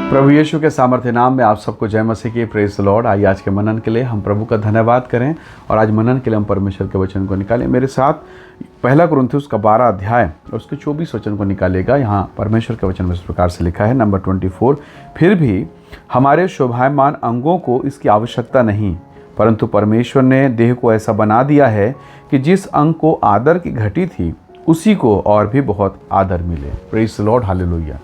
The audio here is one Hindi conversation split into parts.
प्रभु यीशु के सामर्थ्य नाम में आप सबको जय मसीह की। Praise the Lord. आइए आज के मनन के लिए हम प्रभु का धन्यवाद करें और आज मनन के लिए हम परमेश्वर के वचन को निकालें। मेरे साथ पहला कुरिन्थियों का 12 अध्याय और उसके 24 वचन को निकालेगा। यहाँ परमेश्वर के वचन में इस प्रकार से लिखा है, नंबर 24, फिर भी हमारे शोभायमान अंगों को इसकी आवश्यकता नहीं, परंतु परमेश्वर ने देह को ऐसा बना दिया है कि जिस अंग को आदर की घटी थी उसी को और भी बहुत आदर मिले। Praise the Lord, hallelujah.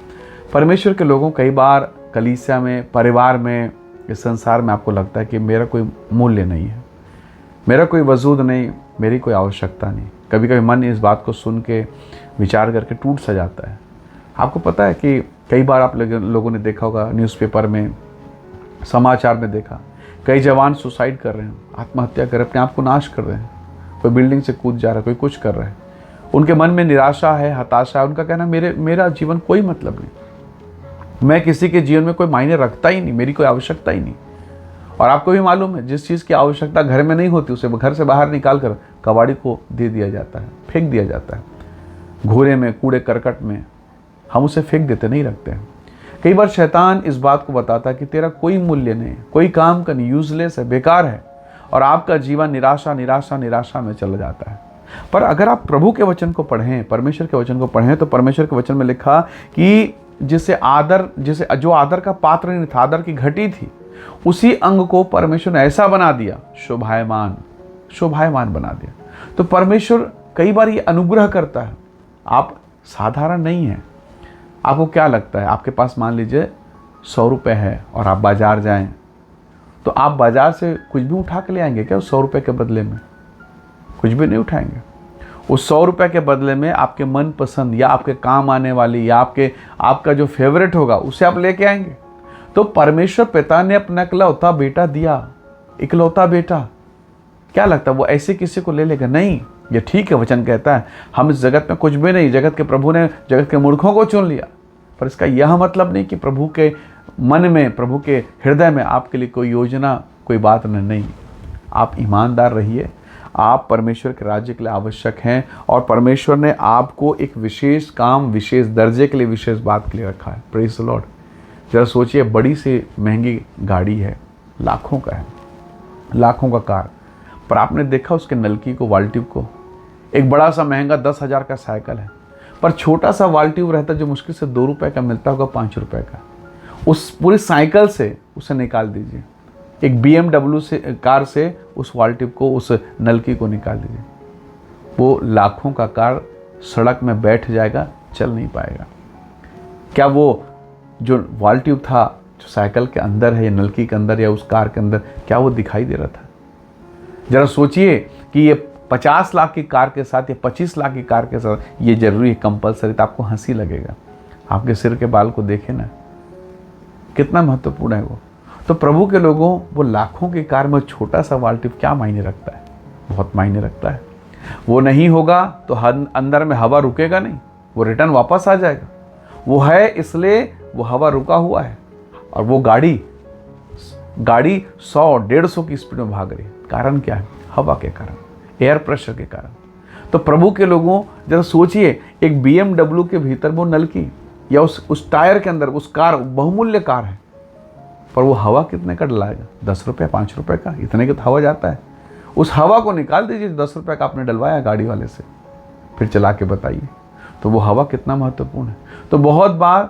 परमेश्वर के लोगों, कई बार कलीसिया में, परिवार में, इस संसार में आपको लगता है कि मेरा कोई मूल्य नहीं है, मेरा कोई वजूद नहीं, मेरी कोई आवश्यकता नहीं। कभी कभी मन इस बात को सुन के विचार करके टूट सा जाता है। आपको पता है कि कई बार आप लोगों ने देखा होगा, न्यूज़पेपर में, समाचार में देखा, कई जवान सुसाइड कर रहे हैं, आत्महत्या कर रहे हैं, अपने आप को नाश कर रहे हैं। कोई बिल्डिंग से कूद जा रहा है, कोई कुछ कर रहा है। उनके मन में निराशा है, हताशा है। उनका कहना, मेरा जीवन कोई मतलब नहीं, मैं किसी के जीवन में कोई मायने रखता ही नहीं, मेरी कोई आवश्यकता ही नहीं। और आपको भी मालूम है, जिस चीज़ की आवश्यकता घर में नहीं होती उसे घर से बाहर निकाल कर कबाड़ी को दे दिया जाता है, फेंक दिया जाता है। घूरे में, कूड़े करकट में हम उसे फेंक देते, नहीं रखते हैं। कई बार शैतान इस बात को बताता है कि तेरा कोई मूल्य नहीं, कोई काम का नहीं, यूजलेस है, बेकार है, और आपका जीवन निराशा निराशा निराशा में चला जाता है। पर अगर आप प्रभु के वचन को पढ़ें, परमेश्वर के वचन को पढ़ें, तो परमेश्वर के वचन में लिखा कि जिसे जो आदर का पात्र नहीं था, आदर की घटी थी, उसी अंग को परमेश्वर ने ऐसा बना दिया, शोभायमान बना दिया। तो परमेश्वर कई बार ये अनुग्रह करता है। आप साधारण नहीं हैं। आपको क्या लगता है, आपके पास मान लीजिए 100 रुपये है और आप बाजार जाएं, तो आप बाजार से कुछ भी उठा के ले आएंगे क्या? 100 रुपये के बदले में कुछ भी नहीं उठाएंगे। उस 100 रुपये के बदले में आपके मन पसंद या आपके काम आने वाली या आपका जो फेवरेट होगा उसे आप लेके आएंगे। तो परमेश्वर पिता ने अपना इकलौता बेटा दिया, इकलौता बेटा। क्या लगता है वो ऐसे किसी को ले लेगा? नहीं। ये ठीक है, वचन कहता है हम इस जगत में कुछ भी नहीं, जगत के प्रभु ने जगत के मूर्खों को चुन लिया। पर इसका यह मतलब नहीं कि प्रभु के मन में, प्रभु के हृदय में आपके लिए कोई योजना, कोई बात नहीं। आप ईमानदार रहिए। आप परमेश्वर के राज्य के लिए आवश्यक हैं और परमेश्वर ने आपको एक विशेष काम, विशेष दर्जे के लिए, विशेष बात के लिए रखा है। Praise the Lord. जरा सोचिए, बड़ी से महंगी गाड़ी है, लाखों का है, लाखों का कार, पर आपने देखा उसके नलकी को, वाल ट्यूब को? एक बड़ा सा महंगा 10,000 का साइकिल है, पर छोटा सा वाल ट्यूब रहता जो मुश्किल से 2 रुपये का मिलता होगा, 5 रुपये का। उस पूरी साइकिल से उसे निकाल दीजिए। एक BMW से कार से उस वाल ट्यूब को, उस नलकी को निकाल दीजिए। वो लाखों का कार सड़क में बैठ जाएगा, चल नहीं पाएगा। क्या वो जो वाल ट्यूब था, जो साइकिल के अंदर है या नलकी के अंदर या उस कार के अंदर, क्या वो दिखाई दे रहा था? जरा सोचिए कि ये 50 लाख की कार के साथ या 25 लाख की कार के साथ ये जरूरी है, कंपलसरी, तो आपको हंसी लगेगा। आपके सिर के बाल को देखें ना, कितना महत्वपूर्ण है वो। तो प्रभु के लोगों, वो लाखों की कार में छोटा सा वाल ट्यूब क्या मायने रखता है? बहुत मायने रखता है। वो नहीं होगा तो अंदर में हवा रुकेगा नहीं, वो रिटर्न वापस आ जाएगा। वो है इसलिए वो हवा रुका हुआ है। और वो गाड़ी 100-150 की स्पीड में भाग रही है। कारण क्या है? हवा के कारण, एयर प्रेशर के कारण। तो प्रभु के लोगों, जरा सोचिए, एक BMW के भीतर वो नलकी या उस टायर के अंदर उस कार, बहुमूल्य कार है, पर वो हवा कितने का डलाएगा? 10 रुपये, 5 रुपये का, इतने का तो हवा जाता है। उस हवा को निकाल दीजिए, 10 रुपये का आपने डलवाया गाड़ी वाले से, फिर चला के बताइए तो वो हवा कितना महत्वपूर्ण है। तो बहुत बार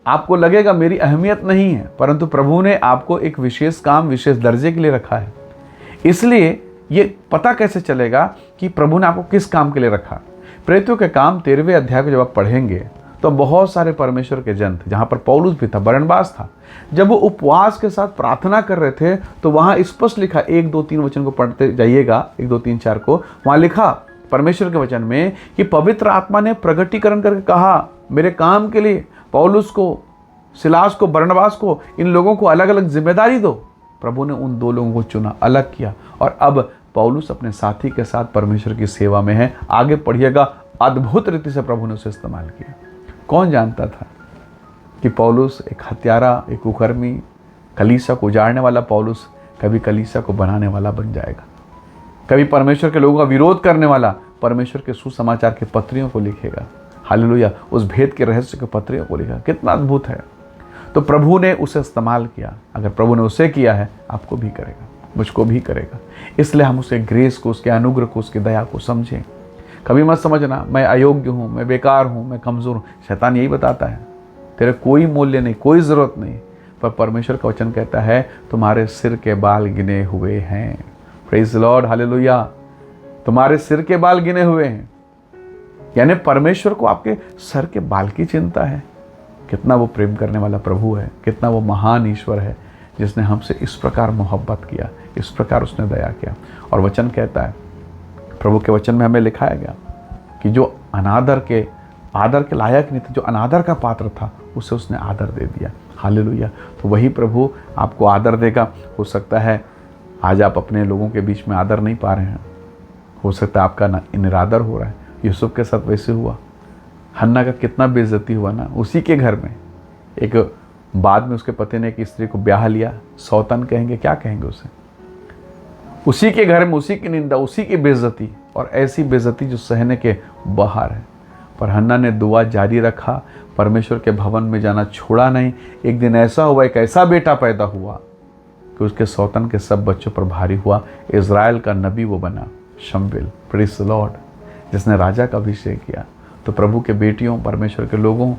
आपको लगेगा मेरी अहमियत नहीं है, परंतु प्रभु ने आपको एक विशेष काम, विशेष दर्जे के लिए रखा है। इसलिए ये पता कैसे चलेगा कि प्रभु ने आपको किस काम के लिए रखा? प्रेरितों के काम 13वें अध्याय को जब आप पढ़ेंगे तो बहुत सारे परमेश्वर के जन थे, जहाँ पर पौलुस भी था, बरनबास था। जब वो उपवास के साथ प्रार्थना कर रहे थे तो वहाँ स्पष्ट लिखा, 1, 2, 3 वचन को पढ़ते जाइएगा, 1, 2, 3, 4 को, वहाँ लिखा परमेश्वर के वचन में कि पवित्र आत्मा ने प्रगटीकरण करके कहा, मेरे काम के लिए पौलुस को, सिलास को, बरनबास को, इन लोगों को अलग अलग जिम्मेदारी दो। प्रभु ने उन 2 लोगों को चुना, अलग किया, और अब पौलुस अपने साथी के साथ परमेश्वर की सेवा में है। आगे पढ़िएगा, अद्भुत रीति से प्रभु ने उसे इस्तेमाल किया। कौन जानता था कि पौलुस एक हत्यारा, एक कुकर्मी, कलीसिया को उजाड़ने वाला पौलुस कभी कलीसिया को बनाने वाला बन जाएगा। कभी परमेश्वर के लोगों का विरोध करने वाला परमेश्वर के सुसमाचार के पत्रियों को लिखेगा। हालेलुया। उस भेद के रहस्य के पत्रियों को लिखा। कितना अद्भुत है। तो प्रभु ने उसे इस्तेमाल किया। अगर प्रभु ने उसे किया है, आपको भी करेगा, मुझको भी करेगा। इसलिए हम उसके ग्रेस को, उसके अनुग्रह को, उसकी दया को समझें। कभी मत समझना मैं अयोग्य हूँ, मैं बेकार हूँ, मैं कमज़ोर हूँ। शैतान यही बताता है, तेरे कोई मूल्य नहीं, कोई ज़रूरत नहीं। पर परमेश्वर का वचन कहता है तुम्हारे सिर के बाल गिने हुए हैं। Praise the Lord, hallelujah. तुम्हारे सिर के बाल गिने हुए हैं, यानी परमेश्वर को आपके सर के बाल की चिंता है। कितना वो प्रेम करने वाला प्रभु है, कितना वो महान ईश्वर है, जिसने हमसे इस प्रकार मोहब्बत किया, इस प्रकार उसने दया किया। और वचन कहता है, प्रभु के वचन में हमें लिखाया गया कि जो आदर के लायक नहीं था, जो अनादर का पात्र था, उसे उसने आदर दे दिया। हालेलुया। तो वही प्रभु आपको आदर देगा। हो सकता है आज आप अपने लोगों के बीच में आदर नहीं पा रहे हैं, हो सकता है आपका निरादर हो रहा है। यूसुफ के साथ वैसे हुआ। हन्ना का कितना बेइज्जती हुआ ना, उसी के घर में। एक बाद में उसके पति ने एक स्त्री को ब्याह लिया, सौतन कहेंगे, क्या कहेंगे उसे। उसी के घर में उसी की निंदा, उसी की बेइज्जती, और ऐसी बेइज्जती जो सहने के बाहर है। पर हन्ना ने दुआ जारी रखा, परमेश्वर के भवन में जाना छोड़ा नहीं। एक दिन ऐसा हुआ, एक ऐसा बेटा पैदा हुआ कि उसके सौतन के सब बच्चों पर भारी हुआ। इज़राइल का नबी वो बना, शमूएल, प्रेज़ द लॉर्ड, जिसने राजा का अभिषेक किया। तो प्रभु के बेटियों, परमेश्वर के लोगों,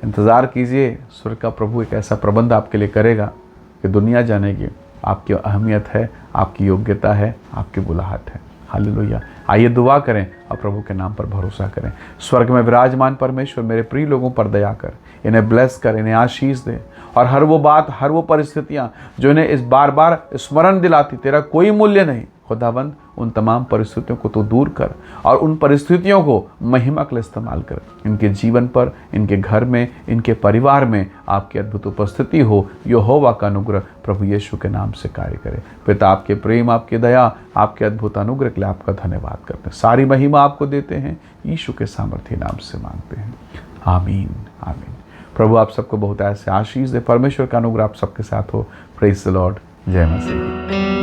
इंतज़ार कीजिए, स्वर्ग का प्रभु एक ऐसा प्रबंध आपके लिए करेगा कि दुनिया जानेगी आपकी अहमियत है, आपकी योग्यता है, आपकी बुलाहट है। हालेलुया। आइए दुआ करें और प्रभु के नाम पर भरोसा करें। स्वर्ग में विराजमान परमेश्वर मेरे प्रिय लोगों पर दया कर, इन्हें ब्लेस कर, इन्हें आशीष दे। और हर वो बात, हर वो परिस्थितियाँ जो इन्हें इस बार बार स्मरण दिलाती तेरा कोई मूल्य नहीं, खुदाबंद उन तमाम परिस्थितियों को तो दूर कर और उन परिस्थितियों को महिमा के लिए इस्तेमाल कर। इनके जीवन पर, इनके घर में, इनके परिवार में आपकी अद्भुत उपस्थिति हो। यहोवा का अनुग्रह प्रभु यीशु के नाम से कार्य करे। पिता, आपके प्रेम, आपकी दया, आपके अद्भुत अनुग्रह के लिए आपका धन्यवाद करते हैं। सारी महिमा आपको देते हैं, यीशु के सामर्थ्य नाम से मांगते हैं, आमीन, आमीन। प्रभु आप सबको बहुत ऐसे आशीष दे। परमेश्वर का अनुग्रह आप सबके साथ हो। Praise the Lord. जय मसीह।